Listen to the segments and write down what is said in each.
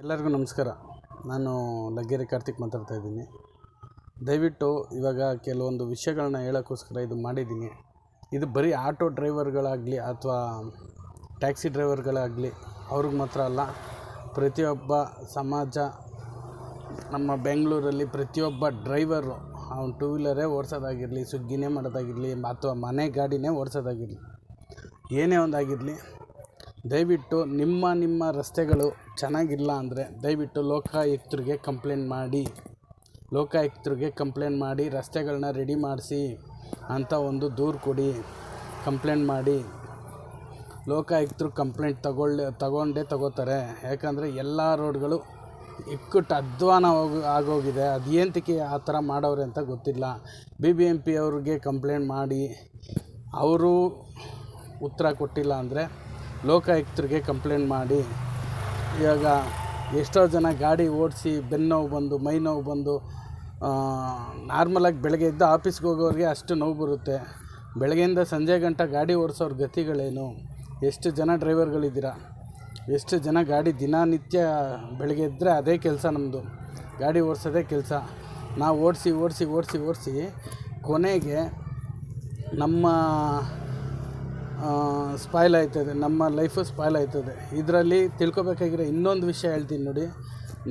ಎಲ್ಲರಿಗೂ ನಮಸ್ಕಾರ. ನಾನು ಲಗ್ಗೆರೆ ಕಾರ್ತಿಕ್ ಮಾತಾಡ್ತಾ ಇದ್ದೀನಿ. ದಯವಿಟ್ಟು ಇವಾಗ ಕೆಲವೊಂದು ವಿಷಯಗಳನ್ನ ಹೇಳೋಕ್ಕೋಸ್ಕರ ಇದು ಮಾಡಿದ್ದೀನಿ. ಇದು ಬರೀ ಆಟೋ ಡ್ರೈವರ್ಗಳಾಗಲಿ ಅಥವಾ ಟ್ಯಾಕ್ಸಿ ಡ್ರೈವರ್ಗಳಾಗಲಿ ಅವ್ರಿಗೆ ಮಾತ್ರ ಅಲ್ಲ, ಪ್ರತಿಯೊಬ್ಬ ಸಮಾಜ ನಮ್ಮ ಬೆಂಗಳೂರಲ್ಲಿ ಪ್ರತಿಯೊಬ್ಬ ಡ್ರೈವರು ಅವ್ನು ಟೂ ವೀಲರೇ ಓಡಿಸೋದಾಗಿರಲಿ, ಸುಗ್ಗಿನೇ ಮಾಡೋದಾಗಿರಲಿ ಅಥವಾ ಮನೆ ಗಾಡಿನೇ ಓಡಿಸೋದಾಗಿರಲಿ, ಏನೇ ಒಂದಾಗಿರಲಿ, ದಯವಿಟ್ಟು ನಿಮ್ಮ ರಸ್ತೆಗಳು ಚೆನ್ನಾಗಿಲ್ಲ ಅಂದರೆ ದಯವಿಟ್ಟು ಲೋಕಾಯುಕ್ತರಿಗೆ ಕಂಪ್ಲೇಂಟ್ ಮಾಡಿ ರಸ್ತೆಗಳನ್ನ ರೆಡಿ ಮಾಡಿಸಿ ಅಂತ ಒಂದು ದೂರು ಕೊಡಿ. ಕಂಪ್ಲೇಂಟ್ ಮಾಡಿ. ಲೋಕಾಯುಕ್ತರು ಕಂಪ್ಲೇಂಟ್ ತಗೋತಾರೆ. ಯಾಕಂದರೆ ಎಲ್ಲ ರೋಡ್ಗಳು ಇಕ್ಕಟ್ಟು ಅಧ್ವಾನ ಆಗೋಗಿದೆ. ಅದು ಏನಕ್ಕೆ ಆ ಥರ ಮಾಡೋರೆ ಅಂತ ಗೊತ್ತಿಲ್ಲ. BBMP ಅವ್ರಿಗೆ ಕಂಪ್ಲೇಂಟ್ ಮಾಡಿ ಅವರು ಉತ್ತರ ಕೊಟ್ಟಿಲ್ಲ ಅಂದರೆ ಲೋಕಾಯುಕ್ತರಿಗೆ ಕಂಪ್ಲೇಂಟ್ ಮಾಡಿ. ಇವಾಗ ಎಷ್ಟೋ ಜನ ಗಾಡಿ ಓಡಿಸಿ ಬೆನ್ನೋವು ಬಂದು ಮೈ ನೋವು ಬಂದು ನಾರ್ಮಲಾಗಿ ಬೆಳಗ್ಗೆ ಎದ್ದು ಆಫೀಸ್ಗೆ ಹೋಗೋರಿಗೆ ಅಷ್ಟು ನೋವು ಬರುತ್ತೆ. ಬೆಳಗ್ಗೆಯಿಂದ ಸಂಜೆ ಗಂಟ ಗಾಡಿ ಓಡಿಸೋರ ಗತಿಗಳೇನು? ಎಷ್ಟು ಜನ ಡ್ರೈವರ್ಗಳಿದ್ದೀರಾ? ಎಷ್ಟು ಜನ ಗಾಡಿ ದಿನನಿತ್ಯ ಬೆಳಗ್ಗೆ ಎದ್ದರೆ ಅದೇ ಕೆಲಸ, ನಮ್ಮದು ಗಾಡಿ ಓಡಿಸೋದೇ ಕೆಲಸ. ನಾವು ಓಡಿಸಿ ಕೊನೆಗೆ ನಮ್ಮ ಸ್ಪಾಯ್ಲ್ ಆಯ್ತದೆ, ನಮ್ಮ ಲೈಫು ಸ್ಪಾಯ್ಲ್ ಆಯ್ತದೆ. ಇದರಲ್ಲಿ ತಿಳ್ಕೊಬೇಕಾಗಿರೋ ಇನ್ನೊಂದು ವಿಷಯ ಹೇಳ್ತೀನಿ ನೋಡಿ.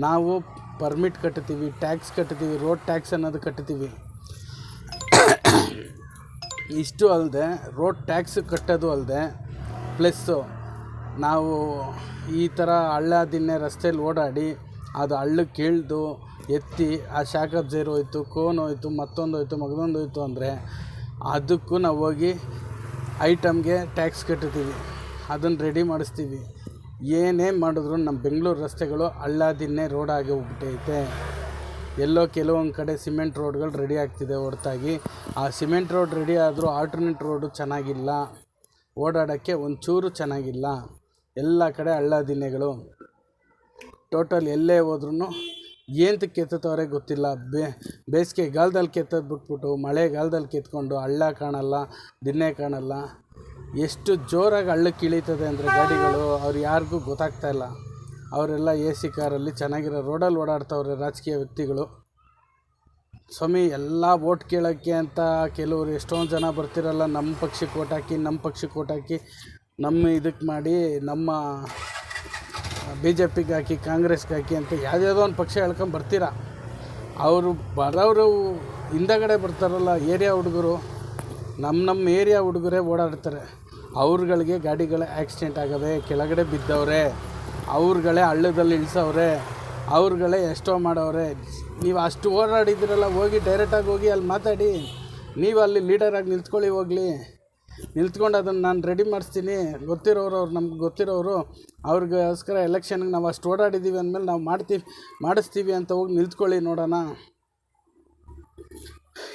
ನಾವು ಪರ್ಮಿಟ್ ಕಟ್ತೀವಿ, ಟ್ಯಾಕ್ಸ್ ಕಟ್ತೀವಿ, ರೋಡ್ ಟ್ಯಾಕ್ಸ್ ಅನ್ನೋದು ಕಟ್ತೀವಿ. ಇಷ್ಟು ಅಲ್ಲದೆ ರೋಡ್ ಟ್ಯಾಕ್ಸ್ ಕಟ್ಟೋದು ಅಲ್ಲದೆ ಪ್ಲಸ್ಸು ನಾವು ಈ ಥರ ಹಳ್ಳ ದಿನ್ನೆ ರಸ್ತೆಯಲ್ಲಿ ಓಡಾಡಿ ಅದು ಹಳ್ಳಕ್ಕೆ ಇಳಿದು ಎತ್ತಿ ಆ ಶಾಕ್ ಅಬ್ಸರ್ವ್ ಹೋಯ್ತು, ಕೋನ್ ಹೋಯ್ತು, ಮತ್ತೊಂದು ಹೋಯ್ತು ಅಂದರೆ ಅದಕ್ಕೂ ನಾವು ಹೋಗಿ ಐಟಮ್ಗೆ ಟ್ಯಾಕ್ಸ್ ಕಟ್ತೀವಿ, ಅದನ್ನು ರೆಡಿ ಮಾಡಿಸ್ತೀವಿ. ಏನೇ ಮಾಡಿದ್ರು ನಮ್ಮ ಬೆಂಗಳೂರು ರಸ್ತೆಗಳು ಹಳ್ಳ ದಿನ್ನೆ ರೋಡಾಗಿ ಹೋಗ್ಬಿಟ್ಟೈತೆ. ಎಲ್ಲೋ ಕೆಲವೊಂದು ಕಡೆ ಸಿಮೆಂಟ್ ರೋಡ್ಗಳು ರೆಡಿ ಆಗ್ತಿದೆ ಹೊರತಾಗಿ ಆ ಸಿಮೆಂಟ್ ರೋಡ್ ರೆಡಿ ಆದರೂ ಆಲ್ಟರ್ನೇಟ್ ರೋಡು ಚೆನ್ನಾಗಿಲ್ಲ, ಓಡಾಡೋಕ್ಕೆ ಒಂಚೂರು ಚೆನ್ನಾಗಿಲ್ಲ. ಎಲ್ಲ ಕಡೆ ಹಳ್ಳ ದಿನ್ನೆಗಳು ಟೋಟಲ್ ಎಲ್ಲೇ ಹೋದ್ರೂ ಏನಕ್ಕೆ ಕೆತ್ತವ್ರೆ ಗೊತ್ತಿಲ್ಲ. ಬೇಸಿಗೆಗಾಲದಲ್ಲಿ ಕೆತ್ತೋದು ಬಿಟ್ಬಿಟ್ಟು ಮಳೆಗಾಲದಲ್ಲಿ ಕೆತ್ಕೊಂಡು ಹಳ್ಳ ಕಾಣಲ್ಲ, ದಿನ್ನೆ ಕಾಣಲ್ಲ. ಎಷ್ಟು ಜೋರಾಗಿ ಹಳ್ಳಕ್ಕೆ ಇಳೀತದೆ ಅಂದರೆ ಗಾಡಿಗಳು, ಅವ್ರು ಯಾರಿಗೂ ಗೊತ್ತಾಗ್ತಾಯಿಲ್ಲ. ಅವರೆಲ್ಲ AC ಕಾರಲ್ಲಿ ಚೆನ್ನಾಗಿರೋ ರೋಡಲ್ಲಿ ಓಡಾಡ್ತವ್ರೆ ರಾಜಕೀಯ ವ್ಯಕ್ತಿಗಳು. ಸ್ವಾಮಿ, ಎಲ್ಲ ವೋಟ್ ಕೇಳೋಕ್ಕೆ ಅಂತ ಕೆಲವರು ಎಷ್ಟೊಂದು ಜನ ಬರ್ತಿರಲ್ಲ, ನಮ್ಮ ಪಕ್ಷಕ್ಕೆ ಓಟ್ ಹಾಕಿ ನಮ್ಮ ಇದಕ್ಕೆ ಮಾಡಿ, ನಮ್ಮ BJPಗೆ ಹಾಕಿ, ಕಾಂಗ್ರೆಸ್ಗೆ ಹಾಕಿ ಅಂತ ಯಾವುದ್ಯಾವುದೋ ಒಂದು ಪಕ್ಷ ಹೇಳ್ಕೊಂಡು ಬರ್ತೀರಾ. ಅವರು ಬರೋರು ಹಿಂದಗಡೆ ಬರ್ತಾರಲ್ಲ ಏರಿಯಾ ಹುಡುಗರು, ನಮ್ಮ ಏರಿಯಾ ಹುಡುಗರೇ ಓಡಾಡ್ತಾರೆ. ಅವ್ರುಗಳಿಗೆ ಗಾಡಿಗಳ ಆಕ್ಸಿಡೆಂಟ್ ಆಗವೆ, ಕೆಳಗಡೆ ಬಿದ್ದವ್ರೆ, ಅವ್ರುಗಳೇ ಹಳ್ಳದಲ್ಲಿ ಇಳಿಸವ್ರೆ, ಅವ್ರುಗಳೇ ಎಷ್ಟೋ ಮಾಡವ್ರೆ. ನೀವು ಅಷ್ಟು ಓಡಾಡಿದ್ದೀರಲ್ಲ, ಹೋಗಿ ಡೈರೆಕ್ಟಾಗಿ ಹೋಗಿ ಅಲ್ಲಿ ಮಾತಾಡಿ. ನೀವು ಅಲ್ಲಿ ಲೀಡರಾಗಿ ನಿಲ್ತ್ಕೊಂಡು ಅದನ್ನು ನಾನು ರೆಡಿ ಮಾಡಿಸ್ತೀನಿ. ನಮ್ಗೆ ಗೊತ್ತಿರೋರು ಅವ್ರಿಗೋಸ್ಕರ ಎಲೆಕ್ಷನ್ಗೆ ನಾವು ಅಷ್ಟು ಓಡಾಡಿದ್ದೀವಿ ಅಂದಮೇಲೆ ನಾವು ಮಾಡಿಸ್ತೀವಿ ಅಂತ ಹೋಗಿ ನಿಲ್ತ್ಕೊಳ್ಳಿ ನೋಡೋಣ.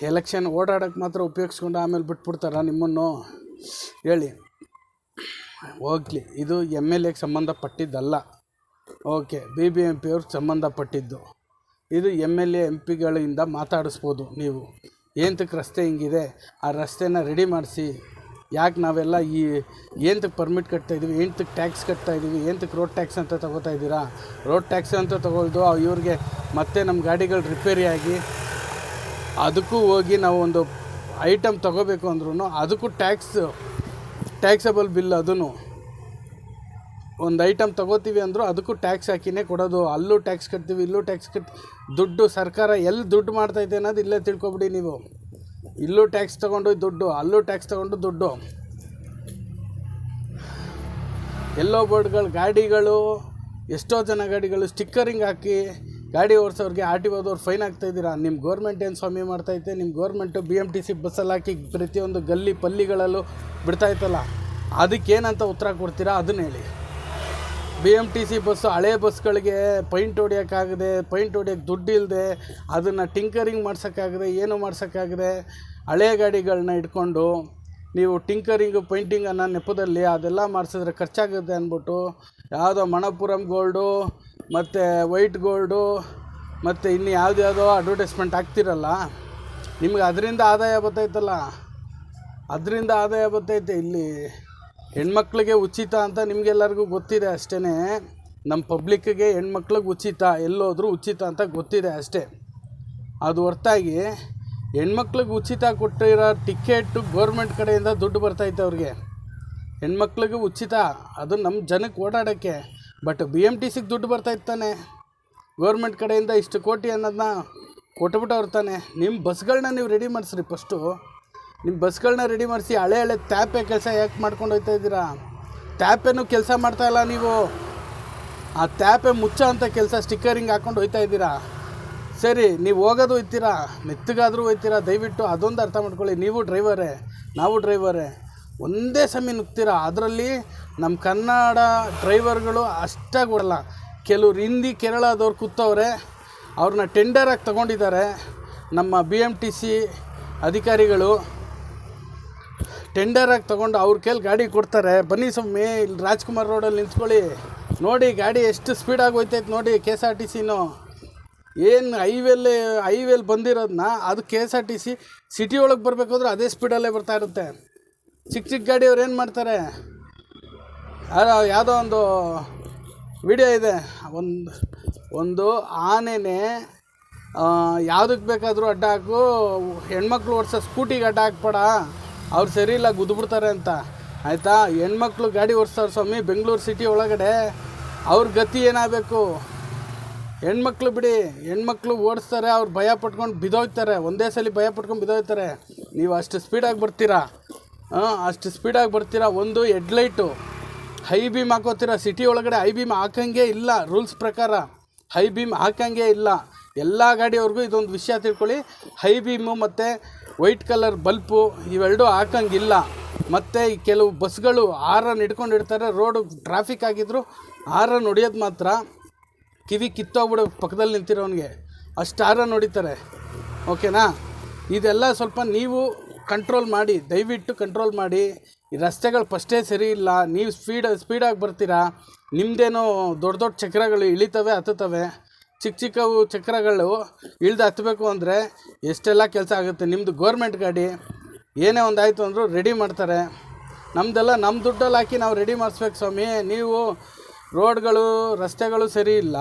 ಎಲೆಕ್ಷನ್ ಓಡಾಡೋಕ್ಕೆ ಮಾತ್ರ ಉಪಯೋಗಿಸ್ಕೊಂಡು ಆಮೇಲೆ ಬಿಟ್ಬಿಡ್ತಾರ ನಿಮ್ಮನ್ನು? ಹೇಳಿ. ಹೋಗಲಿ, ಇದು MLAಗೆ ಸಂಬಂಧಪಟ್ಟಿದ್ದಲ್ಲ. ಓಕೆ, BBMP ಅವ್ರಿಗೆ ಸಂಬಂಧಪಟ್ಟಿದ್ದು. ಇದು MLA MP ಗಳಿಂದ ಮಾತಾಡಿಸ್ಬೋದು. ನೀವು ಏನಕ್ಕೆ ರಸ್ತೆ ಹಿಂಗಿದೆ, ಆ ರಸ್ತೆನ ರೆಡಿ ಮಾಡಿಸಿ. ಯಾಕೆ ನಾವೆಲ್ಲ ಏನಕ್ಕೆ ಪರ್ಮಿಟ್ ಕಟ್ತಾಯಿದ್ದೀವಿ, ಏನಕ್ಕೆ ಟ್ಯಾಕ್ಸ್ ಕಟ್ತಾಯಿದ್ದೀವಿ, ಏನಕ್ಕೆ ರೋಡ್ ಟ್ಯಾಕ್ಸ್ ಅಂತ ತೊಗೋತಾ ಇದ್ದೀರಾ? ರೋಡ್ ಟ್ಯಾಕ್ಸ್ ಅಂತ ತೊಗೊಳ್ದು ಇವ್ರಿಗೆ ಮತ್ತೆ ನಮ್ಮ ಗಾಡಿಗಳು ರಿಪೇರಿ ಆಗಿ ಅದಕ್ಕೂ ಹೋಗಿ ನಾವು ಒಂದು ಐಟಮ್ ತೊಗೋಬೇಕು ಅಂದ್ರೂ ಅದಕ್ಕೂ ಟ್ಯಾಕ್ಸಬಲ್ ಬಿಲ್. ಅದೂ ಒಂದು ಐಟಮ್ ತೊಗೋತೀವಿ ಅಂದರೂ ಅದಕ್ಕೂ ಟ್ಯಾಕ್ಸ್ ಹಾಕಿನೇ ಕೊಡೋದು. ಅಲ್ಲೂ ಟ್ಯಾಕ್ಸ್ ಕಟ್ತೀವಿ, ಇಲ್ಲೂ ಟ್ಯಾಕ್ಸ್ ದುಡ್ಡು ಸರ್ಕಾರ ಎಲ್ಲಿ ದುಡ್ಡು ಮಾಡ್ತೈತೆ ಅನ್ನೋದು ಇಲ್ಲೇ ತಿಳ್ಕೊಬಿಡಿ ನೀವು. ಇಲ್ಲೂ ಟ್ಯಾಕ್ಸ್ ತೊಗೊಂಡು ದುಡ್ಡು, ಅಲ್ಲೂ ಟ್ಯಾಕ್ಸ್ ತೊಗೊಂಡು ದುಡ್ಡು. ಎಲ್ಲೋ ಬೋರ್ಡ್ಗಳು ಗಾಡಿಗಳು, ಎಷ್ಟೋ ಜನ ಗಾಡಿಗಳು ಸ್ಟಿಕ್ಕರಿಂಗ್ ಹಾಕಿ ಗಾಡಿ ಓಡಿಸೋರಿಗೆ RTOದವ್ರು ಫೈನ್ ಹಾಕ್ತಾಯಿದ್ದೀರಾ. ನಿಮ್ಮ ಗೌರ್ಮೆಂಟ್ ಏನು ಸ್ವಾಮಿ ಮಾಡ್ತೈತೆ? ನಿಮ್ಮ ಗೌರ್ಮೆಂಟು BMTC ಬಸ್ಸಲ್ಲಿ ಹಾಕಿ ಪ್ರತಿಯೊಂದು ಗಲ್ಲಿ ಪಲ್ಲಿಗಳಲ್ಲೂ ಬಿಡ್ತಾಯಿತ್ತಲ್ಲ, ಅದಕ್ಕೇನಂತ ಉತ್ತರ ಕೊಡ್ತೀರಾ? ಅದನ್ನ ಹೇಳಿ. BMTC ಬಸ್ಸು ಹಳೆ ಬಸ್ಗಳಿಗೆ ಪೈಂಟ್ ಹೊಡಿಯೋಕ್ಕೆ ದುಡ್ಡು ಇಲ್ಲದೆ, ಅದನ್ನು ಟಿಂಕರಿಂಗ್ ಮಾಡ್ಸೋಕ್ಕಾಗದೆ, ಏನೂ ಮಾಡ್ಸೋಕ್ಕಾಗದೆ, ಹಳೆ ಗಾಡಿಗಳನ್ನ ಇಟ್ಕೊಂಡು ನೀವು ಟಿಂಕರಿಂಗು ಪೈಂಟಿಂಗ್ ಅನ್ನೋ ನೆಪದಲ್ಲಿ ಅದೆಲ್ಲ ಮಾಡಿಸಿದ್ರೆ ಖರ್ಚಾಗುತ್ತೆ ಅಂದ್ಬಿಟ್ಟು ಯಾವುದೋ ಮಣಪುರಂ ಗೋಲ್ಡು ಮತ್ತು ವೈಟ್ ಗೋಲ್ಡು ಮತ್ತು ಇನ್ನು ಯಾವುದ್ಯಾವುದೋ ಅಡ್ವರ್ಟೈಸ್ಮೆಂಟ್ ಹಾಕ್ತಿರಲ್ಲ, ನಿಮ್ಗೆ ಅದರಿಂದ ಆದಾಯ ಬರ್ತೈತೆ. ಇಲ್ಲಿ ಹೆಣ್ಮಕ್ಳಿಗೆ ಉಚಿತ ಅಂತ ನಿಮಗೆಲ್ಲರಿಗೂ ಗೊತ್ತಿದೆ ಅಷ್ಟೇ. ನಮ್ಮ ಪಬ್ಲಿಕ್ಕಿಗೆ ಹೆಣ್ಮಕ್ಳಿಗೆ ಉಚಿತ, ಎಲ್ಲೋದ್ರೂ ಉಚಿತ ಅಂತ ಗೊತ್ತಿದೆ ಅಷ್ಟೇ. ಅದು ಹೊರತಾಗಿ ಹೆಣ್ಮಕ್ಳಿಗೆ ಉಚಿತ ಕೊಟ್ಟಿರೋ ಟಿಕೆಟು ಗೌರ್ಮೆಂಟ್ ಕಡೆಯಿಂದ ದುಡ್ಡು ಬರ್ತೈತೆ ಅವ್ರಿಗೆ. ಹೆಣ್ಮಕ್ಳಿಗೆ ಉಚಿತ, ಅದು ನಮ್ಮ ಜನಕ್ಕೆ ಓಡಾಡೋಕ್ಕೆ. ಬಟ್ BMTCಗೆ ದುಡ್ಡು ಬರ್ತಾಯಿತ್ತಾನೆ, ಗೌರ್ಮೆಂಟ್ ಕಡೆಯಿಂದ ಇಷ್ಟು ಕೋಟಿ ಅನ್ನೋದನ್ನ ಕೊಟ್ಬಿಟ್ಟವ್ರು ತಾನೆ. ನಿಮ್ಮ ಬಸ್ಗಳನ್ನ ನೀವು ರೆಡಿ ಮಾಡಿಸ್ರಿ. ಫಸ್ಟು ನಿಮ್ಮ ಬಸ್ಗಳನ್ನ ರೆಡಿ ಮಾಡಿಸಿ. ಹಳೆ ಟ್ಯಾಪೆ ಕೆಲಸ ಯಾಕೆ ಮಾಡ್ಕೊಂಡು ಹೋಗ್ತಾ ಇದ್ದೀರಾ? ಟ್ಯಾಪೇನು ಕೆಲಸ ಮಾಡ್ತಾಯಿಲ್ಲ ನೀವು. ಆ ಟ್ಯಾಪೆ ಮುಚ್ಚೋ ಅಂಥ ಕೆಲಸ ಸ್ಟಿಕ್ಕರಿಂಗ್ ಹಾಕ್ಕೊಂಡು ಹೋಗ್ತಾ ಇದ್ದೀರಾ. ಸರಿ, ನೀವು ಹೋಗೋದು ಹೋಗ್ತೀರಾ, ಮೆತ್ತಗಾದರೂ ಹೋಗ್ತೀರಾ. ದಯವಿಟ್ಟು ಅದೊಂದು ಅರ್ಥ ಮಾಡ್ಕೊಳ್ಳಿ. ನೀವು ಡ್ರೈವರೇ, ನಾವು ಡ್ರೈವರೇ, ಒಂದೇ ಸಮಯ ನುಗ್ತೀರಾ. ಅದರಲ್ಲಿ ನಮ್ಮ ಕನ್ನಡ ಡ್ರೈವರ್ಗಳು ಅಷ್ಟಾಗಿ ಕೊಡಲ್ಲ. ಕೆಲವ್ರು ಹಿಂದಿ ಕೇರಳದವ್ರು ಕೂತವ್ರೆ, ಅವ್ರನ್ನ ಟೆಂಡರಾಗಿ ತೊಗೊಂಡಿದ್ದಾರೆ. ನಮ್ಮ BMTC ಅಧಿಕಾರಿಗಳು ಟೆಂಡರಾಗಿ ತೊಗೊಂಡು ಅವ್ರ ಕೈಲಿ ಗಾಡಿ ಕೊಡ್ತಾರೆ. ಬನ್ನಿ ಸ್ವಾಮಿ, ಇಲ್ಲಿ ರಾಜ್ಕುಮಾರ್ ರೋಡಲ್ಲಿ ನಿಂತ್ಕೊಳ್ಳಿ, ನೋಡಿ ಗಾಡಿ ಎಷ್ಟು ಸ್ಪೀಡಾಗಿ ಹೋಗ್ತೈತೆ ನೋಡಿ. KSRTCನೂ ಏನು ಹೈವೇಲಿ ಬಂದಿರೋದನ್ನ ಅದು KSRTC ಸಿಟಿ ಒಳಗೆ ಬರಬೇಕಾದ್ರೂ ಅದೇ ಸ್ಪೀಡಲ್ಲೇ ಬರ್ತಾ ಇರುತ್ತೆ. ಚಿಕ್ಕ ಗಾಡಿಯವ್ರು ಏನು ಮಾಡ್ತಾರೆ, ಯಾವುದೋ ಒಂದು ವಿಡಿಯೋ ಇದೆ, ಒಂದು ಆನೆನೇ ಯಾವುದಕ್ಕೆ ಬೇಕಾದರೂ ಅಡ್ಡ ಹಾಕು, ಹೆಣ್ಮಕ್ಳು ಓಡಿಸೋ ಸ್ಕೂಟಿಗೆ ಅಡ್ಡ ಹಾಕ್ಬೇಡ, ಅವ್ರು ಸರಿ ಇಲ್ಲ ಗುದ್ಬಿಡ್ತಾರೆ ಅಂತ. ಆಯಿತಾ? ಹೆಣ್ಮಕ್ಳು ಗಾಡಿ ಓಡಿಸ್ತಾರೆ ಸ್ವಾಮಿ ಬೆಂಗಳೂರು ಸಿಟಿ ಒಳಗಡೆ, ಅವ್ರ ಗತಿ ಏನಾಗಬೇಕು? ಹೆಣ್ಮಕ್ಳು ಬಿಡಿ, ಹೆಣ್ಮಕ್ಳು ಓಡಿಸ್ತಾರೆ, ಅವ್ರು ಭಯ ಪಟ್ಕೊಂಡು ಬಿದ್ದೋಗ್ತಾರೆ. ಒಂದೇ ಸಲ ಭಯ ಪಟ್ಕೊಂಡು ಬಿದ್ದೋಗ್ತಾರೆ. ನೀವು ಅಷ್ಟು ಸ್ಪೀಡಾಗಿ ಬರ್ತೀರಾ, ಅಷ್ಟು ಸ್ಪೀಡಾಗಿ ಬರ್ತೀರಾ. ಒಂದು ಹೆಡ್ಲೈಟು ಹೈ ಬೀಮ್ ಹಾಕೋತೀರ. ಸಿಟಿ ಒಳಗಡೆ ಹೈ ಬೀಮ್ ಹಾಕಂಗೆ ಇಲ್ಲ, ರೂಲ್ಸ್ ಪ್ರಕಾರ ಹೈ ಬೀಮ್ ಹಾಕಂಗೆ ಇಲ್ಲ. ಎಲ್ಲ ಗಾಡಿಯವ್ರಿಗೂ ಇದೊಂದು ವಿಷಯ ತಿಳ್ಕೊಳ್ಳಿ. ಹೈ ಬೀಮು ಮತ್ತು ವೈಟ್ ಕಲರ್ ಬಲ್ಪು ಇವೆರಡೂ ಹಾಕಂಗಿಲ್ಲ. ಮತ್ತು ಕೆಲವು ಬಸ್ಗಳು ಹಾರನ್ ಹಿಡ್ಕೊಂಡಿರ್ತಾರೆ. ರೋಡು ಟ್ರಾಫಿಕ್ ಆಗಿದ್ರು ಹಾರನ್ ಹೊಡಿಯೋದು ಮಾತ್ರ ಕಿವಿ ಕಿತ್ತೋಗ್ಬಿಡೋ ಪಕ್ಕದಲ್ಲಿ ನಿಂತಿರೋನಿಗೆ ಅಷ್ಟು ಹಾರನ್ ಹೊಡಿತಾರೆ. ಓಕೆನಾ? ಇದೆಲ್ಲ ಸ್ವಲ್ಪ ನೀವು ಕಂಟ್ರೋಲ್ ಮಾಡಿ, ದಯವಿಟ್ಟು ಕಂಟ್ರೋಲ್ ಮಾಡಿ. ಈ ರಸ್ತೆಗಳು ಫಸ್ಟೇ ಸರಿ ಇಲ್ಲ. ನೀವು ಸ್ಪೀಡಾಗಿ ಬರ್ತೀರಾ. ನಿಮ್ಮದೇನೋ ದೊಡ್ಡ ದೊಡ್ಡ ಚಕ್ರಗಳು ಇಳಿತವೆ ಹತ್ತುತ್ತವೆ. ಚಿಕ್ಕವು ಚಕ್ರಗಳು ಇಳ್ದು ಹತ್ತಬೇಕು ಅಂದರೆ ಎಷ್ಟೆಲ್ಲ ಕೆಲಸ ಆಗುತ್ತೆ. ನಿಮ್ಮದು ಗೋರ್ಮೆಂಟ್ ಗಾಡಿ, ಏನೇ ಒಂದಾಯಿತು ಅಂದರೂ ರೆಡಿ ಮಾಡ್ತಾರೆ. ನಮ್ಮದೆಲ್ಲ ನಮ್ಮ ದುಡ್ಡಲ್ಲಿ ಹಾಕಿ ನಾವು ರೆಡಿ ಮಾಡಿಸ್ಬೇಕು ಸ್ವಾಮಿ. ನೀವು ರೋಡ್ಗಳು ರಸ್ತೆಗಳು ಸರಿ ಇಲ್ಲ.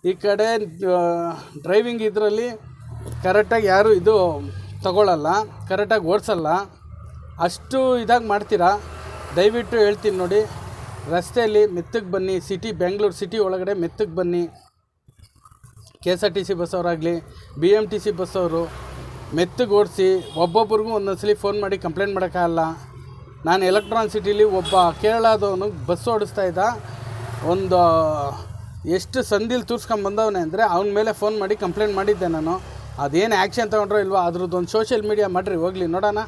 ಈ ಕಡೆ ಡ್ರೈವಿಂಗ್ ಇದರಲ್ಲಿ ಕರೆಕ್ಟಾಗಿ ಯಾರೂ ಇದು ತಗೊಳ್ಳಲ್ಲ, ಕರೆಕ್ಟಾಗಿ ಓಡಿಸಲ್ಲ. ಅಷ್ಟು ಇದಾಗಿ ಮಾಡ್ತೀರಾ. ದಯವಿಟ್ಟು ಹೇಳ್ತೀನಿ ನೋಡಿ, ರಸ್ತೆಯಲ್ಲಿ ಮೆತ್ತಗೆ ಬನ್ನಿ. ಬೆಂಗಳೂರು ಸಿಟಿ ಒಳಗಡೆ ಮೆತ್ತಗೆ ಬನ್ನಿ. KSRTC ಬಸ್ಸವರಾಗಲಿ BMTC ಬಸ್ಸವರು ಮೆತ್ತಗೆ ಓಡಿಸಿ. ಒಬ್ಬೊಬ್ರಿಗೂ ಒಂದೊಂದ್ಸಲಿ ಫೋನ್ ಮಾಡಿ ಕಂಪ್ಲೇಂಟ್ ಮಾಡೋಕ್ಕಾಗಲ್ಲ. ನಾನು ಎಲೆಕ್ಟ್ರಾನಿಕ್ ಸಿಟಿಲಿ ಒಬ್ಬ ಕೇರಳದವನು ಬಸ್ ಓಡಿಸ್ತಾ ಇದ್ದ. ಒಂದು ಎಷ್ಟು ಸಂದಿಲ್ ತೂರ್ಸ್ಕೊಂಬಂದವನೇ ಅಂದರೆ ಅವನ ಮೇಲೆ ಫೋನ್ ಮಾಡಿ ಕಂಪ್ಲೇಂಟ್ ಮಾಡಿದ್ದೆ ನಾನು. ಅದೇನು ಆ್ಯಕ್ಷನ್ ತೊಗೊಂಡ್ರೋ ಇಲ್ವೋ ಅದ್ರದ್ದೊಂದು ಸೋಷಿಯಲ್ ಮೀಡಿಯಾ ಮಾಡಿರಿ, ಹೋಗಲಿ ನೋಡೋಣ.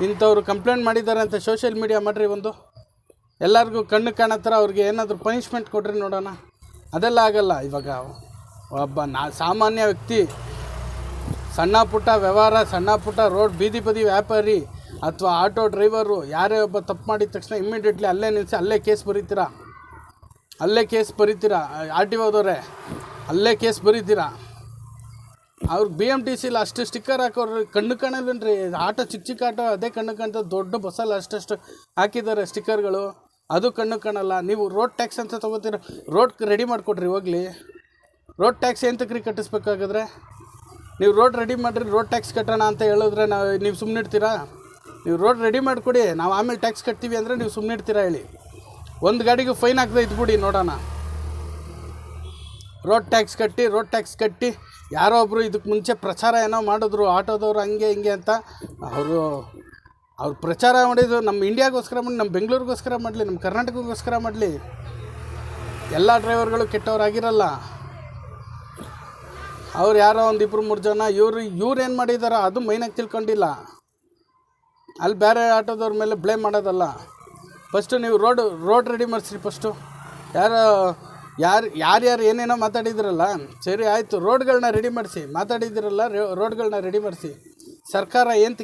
ಇಂಥವ್ರು ಕಂಪ್ಲೇಂಟ್ ಮಾಡಿದ್ದಾರೆ ಅಂತ ಸೋಷಿಯಲ್ ಮೀಡಿಯಾ ಮಾಡಿರಿ. ಒಂದು ಎಲ್ಲರಿಗೂ ಕಣ್ಣು ಕಾಣೋ ಥರ ಅವ್ರಿಗೆ ಏನಾದರೂ ಪನಿಷ್ಮೆಂಟ್ ಕೊಡ್ರಿ ನೋಡೋಣ. ಅದೆಲ್ಲ ಆಗಲ್ಲ. ಇವಾಗ ಒಬ್ಬ ಸಾಮಾನ್ಯ ವ್ಯಕ್ತಿ, ಸಣ್ಣ ಪುಟ್ಟ ವ್ಯವಹಾರ, ಸಣ್ಣ ಪುಟ್ಟ ರೋಡ್ ಬೀದಿ ಬದಿ ವ್ಯಾಪಾರಿ ಅಥವಾ ಆಟೋ ಡ್ರೈವರು ಯಾರೇ ಒಬ್ಬ ತಪ್ಪು ಮಾಡಿದ ತಕ್ಷಣ ಇಮ್ಮಿಡಿಯೇಟ್ಲಿ ಅಲ್ಲೇ ನಿಲ್ಲಿಸಿ ಅಲ್ಲೇ ಕೇಸ್ ಬರೀತೀರಾ. RTOದವರೇ ಅಲ್ಲೇ ಕೇಸ್ ಬರೀತೀರಾ. ಅವ್ರಿಗೆ BMTCಲಿ ಅಷ್ಟು ಸ್ಟಿಕ್ಕರ್ ಹಾಕೋರು ಕಣ್ಣು ಕಾಣಲ್ವೇನ್ರಿ? ಆಟೋ ಚಿಕ್ಕ ಆಟೋ ಅದೇ ಕಣ್ಣು ಕಾಣ್ತದೆ, ದೊಡ್ಡ ಬಸ್ಸಲ್ಲಿ ಅಷ್ಟು ಹಾಕಿದ್ದಾರೆ ಸ್ಟಿಕ್ಕರ್ಗಳು, ಅದು ಕಣ್ಣು ಕಾಣಲ್ಲ. ನೀವು ರೋಡ್ ಟ್ಯಾಕ್ಸ್ ಅಂತ ತೊಗೋತೀರ, ರೋಡ್ ರೆಡಿ ಮಾಡಿಕೊಡ್ರಿ ಹೋಗಲಿ. ರೋಡ್ ಟ್ಯಾಕ್ಸ್ ಎಂತಕ್ರಿ ಕಟ್ಟಿಸ್ಬೇಕಾಗಿದ್ರೆ? ನೀವು ರೋಡ್ ರೆಡಿ ಮಾಡಿರಿ, ರೋಡ್ ಟ್ಯಾಕ್ಸ್ ಕಟ್ಟೋಣ ಅಂತ ಹೇಳಿದ್ರೆ ನೀವು ಸುಮ್ಮನೆ ಇಡ್ತೀರಾ? ನೀವು ರೋಡ್ ರೆಡಿ ಮಾಡಿಕೊಡಿ, ನಾವು ಆಮೇಲೆ ಟ್ಯಾಕ್ಸ್ ಕಟ್ತೀವಿ ಅಂದರೆ ನೀವು ಸುಮ್ಮನೆ ಇಡ್ತೀರಾ ಹೇಳಿ? ಒಂದು ಗಾಡಿಗೂ ಫೈನ್ ಹಾಕದೆ ಇದ್ಬಿಡಿ ನೋಡೋಣ. ರೋಡ್ ಟ್ಯಾಕ್ಸ್ ಕಟ್ಟಿ ಯಾರೋ ಒಬ್ಬರು ಇದಕ್ಕೆ ಮುಂಚೆ ಪ್ರಚಾರ ಏನೋ ಮಾಡಿದ್ರು, ಆಟೋದವರು ಹಂಗೆ ಹಿಂಗೆ ಅಂತ. ಅವ್ರು ಪ್ರಚಾರ ಮಾಡಿದ್ದು ನಮ್ಮ ಇಂಡಿಯಾಗೋಸ್ಕರ ಮಾಡಿ, ನಮ್ಮ ಬೆಂಗಳೂರಿಗೋಸ್ಕರ ಮಾಡಲಿ, ನಮ್ಮ ಕರ್ನಾಟಕಕ್ಕೋಸ್ಕರ ಮಾಡಲಿ. ಎಲ್ಲ ಡ್ರೈವರ್ಗಳು ಕೆಟ್ಟವರಾಗಿರಲ್ಲ. ಅವ್ರು ಯಾರೋ ಒಂದು 2-3 ಜನ ಇವ್ರು ಏನು ಮಾಡಿದಾರೋ ಅದು ಮೈನಾಗಿ ತಿಳ್ಕೊಂಡಿಲ್ಲ. ಅಲ್ಲಿ ಬೇರೆ ಆಟೋದವ್ರ ಮೇಲೆ ಬ್ಲೇಮ್ ಮಾಡೋದಲ್ಲ. ಫಸ್ಟು ನೀವು ರೋಡ್ ರೆಡಿ ಮಾಡಿಸ್ರಿ. ಫಸ್ಟು ಯಾರು ಏನೇನೋ ಮಾತಾಡಿದ್ರಲ್ಲ, ಸರಿ ಆಯಿತು, ರೋಡ್ಗಳನ್ನ ರೆಡಿ ಮಾಡಿಸಿ. ಮಾತಾಡಿದಿರಲ್ಲ, ರೋಡ್ಗಳನ್ನ ರೆಡಿ ಮಾಡಿಸಿ. ಸರ್ಕಾರ ಏನು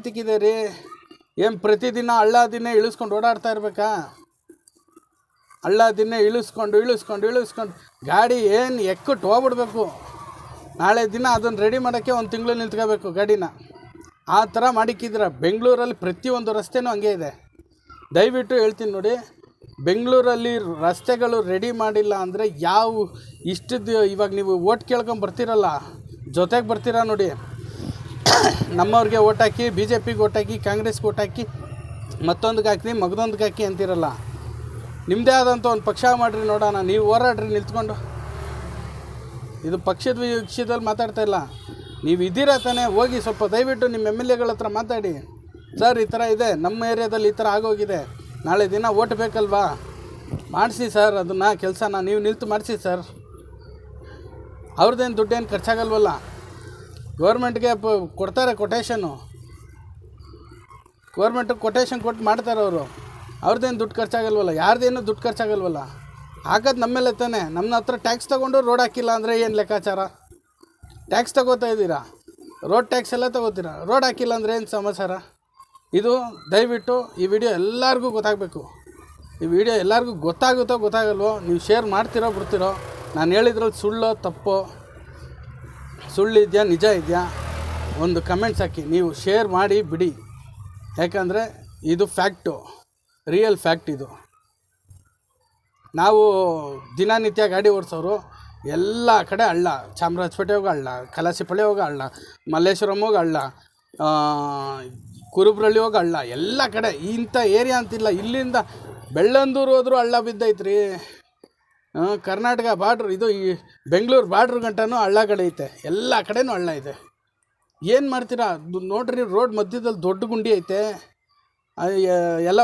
ತಿಕ್ಕಿದೆ ರೀ? ಏನು ಪ್ರತಿದಿನ ಹಳ್ಳ ಇಳಿಸ್ಕೊಂಡು ಓಡಾಡ್ತಾ ಇರಬೇಕಾ? ಹಳ್ಳ ಇಳಿಸ್ಕೊಂಡು ಗಾಡಿ ಏನು ಎಕ್ಕಟ್ಟು ಹೋಗ್ಬಿಡ್ಬೇಕು. ನಾಳೆ ದಿನ ಅದನ್ನು ರೆಡಿ ಮಾಡೋಕ್ಕೆ 1 ತಿಂಗಳು ನಿಂತ್ಕೋಬೇಕು ಗಾಡಿನ. ಆ ಥರ ಮಾಡಿಕ್ಕಿದ್ರೆ ಬೆಂಗಳೂರಲ್ಲಿ ಪ್ರತಿಯೊಂದು ರಸ್ತೆನೂ ಹಂಗೆ ಇದೆ. ದಯವಿಟ್ಟು ಹೇಳ್ತೀನಿ ನೋಡಿ, ಬೆಂಗಳೂರಲ್ಲಿ ರಸ್ತೆಗಳು ರೆಡಿ ಮಾಡಿಲ್ಲ ಅಂದರೆ ಇವಾಗ ನೀವು ಓಟ್ ಕೇಳ್ಕೊಂಡು ಬರ್ತೀರಲ್ಲ, ಜೊತೆಗೆ ಬರ್ತೀರಾ ನೋಡಿ, ನಮ್ಮವ್ರಿಗೆ ಓಟ್ ಹಾಕಿ, ಬಿ ಜೆ ಪಿಗೆ ಓಟ್ ಹಾಕಿ, ಕಾಂಗ್ರೆಸ್ಗೆ ಓಟ್ ಹಾಕಿ, ಮತ್ತೊಂದಕ್ಕೆ ಹಾಕಿ, ಮಗದೊಂದಕ್ಕೆ ಹಾಕಿ ಅಂತಿರಲ್ಲ. ನಿಮ್ಮದೇ ಆದಂಥ ಒಂದು ಪಕ್ಷ ಮಾಡಿರಿ ನೋಡೋಣ, ನೀವು ಹೋರಾಡ್ರಿ ನಿಂತ್ಕೊಂಡು. ಇದು ಪಕ್ಷದ ವಿಷಯದಲ್ಲಿ ಮಾತಾಡ್ತಾ ಇಲ್ಲ, ನೀವು ಇದ್ದೀರಾ ತಾನೇ, ಹೋಗಿ ಸ್ವಲ್ಪ ದಯವಿಟ್ಟು ನಿಮ್ಮ ಎಮ್ ಎಲ್ ಎಗಳ ಹತ್ರ ಮಾತಾಡಿ. ಸರ್ ಈ ಥರ ಇದೆ, ನಮ್ಮ ಏರಿಯಾದಲ್ಲಿ ಈ ಥರ ಆಗೋಗಿದೆ, ನಾಳೆ ದಿನ ಓಟ್ ಬೇಕಲ್ವಾ, ಮಾಡಿಸಿ ಸರ್ ಅದನ್ನು ಕೆಲಸನ ನೀವು ನಿಲ್ತು ಮಾಡಿಸಿ ಸರ್. ಅವ್ರದ್ದೇನು ದುಡ್ಡೇನು ಖರ್ಚಾಗಲ್ವಲ್ಲ, ಗೌರ್ಮೆಂಟ್ಗೆ ಕೊಡ್ತಾರೆ ಕೊಟೇಶನ್ನು, ಗೌರ್ಮೆಂಟಿಗೆ ಕೊಟೇಶನ್ ಕೊಟ್ಟು ಮಾಡ್ತಾರೆ ಅವರು. ಅವ್ರದ್ದೇನು ದುಡ್ಡು ಖರ್ಚಾಗಲ್ವಲ್ಲ, ಯಾರ್ದೇನು ದುಡ್ಡು ಖರ್ಚಾಗಲ್ವಲ್ಲ, ಹಾಕೋದು ನಮ್ಮೇಲೆ ತಾನೆ. ನಮ್ಮ ಹತ್ರ ಟ್ಯಾಕ್ಸ್ ತೊಗೊಂಡು ರೋಡ್ ಹಾಕಿಲ್ಲ ಅಂದರೆ ಏನು ಲೆಕ್ಕಾಚಾರ? ಟ್ಯಾಕ್ಸ್ ತೊಗೋತಾ ಇದ್ದೀರಾ, ರೋಡ್ ಟ್ಯಾಕ್ಸ್ ಎಲ್ಲ ತೊಗೋತೀರಾ, ರೋಡ್ ಹಾಕಿಲ್ಲ ಅಂದರೆ ಏನು ಸಮಾಚಾರ? ಇದು ದಯವಿಟ್ಟು ಈ ವಿಡಿಯೋ ಎಲ್ಲರಿಗೂ ಗೊತ್ತಾಗಬೇಕು. ಈ ವಿಡಿಯೋ ಎಲ್ಲರಿಗೂ ಗೊತ್ತಾಗುತ್ತೋ ಗೊತ್ತಾಗಲ್ವೋ, ನೀವು ಶೇರ್ ಮಾಡ್ತಿರೋ ಬಿಡ್ತಿರೋ, ನಾನು ಹೇಳಿದ್ರಲ್ಲಿ ಸುಳ್ಳೋ ತಪ್ಪೋ, ಸುಳ್ಳಿದೆಯಾ ನಿಜ ಇದೆಯಾ ಒಂದು ಕಮೆಂಟ್ಸ್ ಹಾಕಿ. ನೀವು ಶೇರ್ ಮಾಡಿ ಬಿಡಿ, ಯಾಕಂದರೆ ಇದು ಫ್ಯಾಕ್ಟು, ರಿಯಲ್ ಫ್ಯಾಕ್ಟ್ ಇದು. ನಾವು ದಿನನಿತ್ಯ ಗಾಡಿ ಓಡಿಸೋರು, ಎಲ್ಲ ಕಡೆ ಹಳ್ಳ, ಚಾಮರಾಜಪೇಟೆ ಹೋಗೋ ಹಳ್ಳ, ಕಲಾಸಿಪಳ್ಳಿ ಹೋಗೋ ಹಳ್ಳ, ಮಲ್ಲೇಶ್ವರಂ ಹೋಗೋ ಹಳ್ಳ, ಕುರುಬ್ರಳ್ಳಿ ಹೋಗೋ ಹಳ್ಳ, ಎಲ್ಲ ಕಡೆ ಇಂಥ ಏರಿಯಾ ಅಂತಿಲ್ಲ. ಇಲ್ಲಿಂದ ಬೆಳ್ಳಂದೂರು ಹೋದರೂ ಹಳ್ಳ ಬಿದ್ದೈತ್ರಿ. ಕರ್ನಾಟಕ ಬಾರ್ಡ್ರ್, ಇದು ಈ ಬೆಂಗಳೂರು ಬಾರ್ಡ್ರ್ ಗಂಟನೂ ಹಳ್ಳಗಳೈತೆ, ಎಲ್ಲ ಕಡೆನೂ ಹಳ್ಳ ಇದೆ. ಏನು ಮಾಡ್ತೀರಾ ನೋಡ್ರಿ, ರೋಡ್ ಮಧ್ಯದಲ್ಲಿ ದೊಡ್ಡ ಗುಂಡಿ ಐತೆ, ಎಲ್ಲ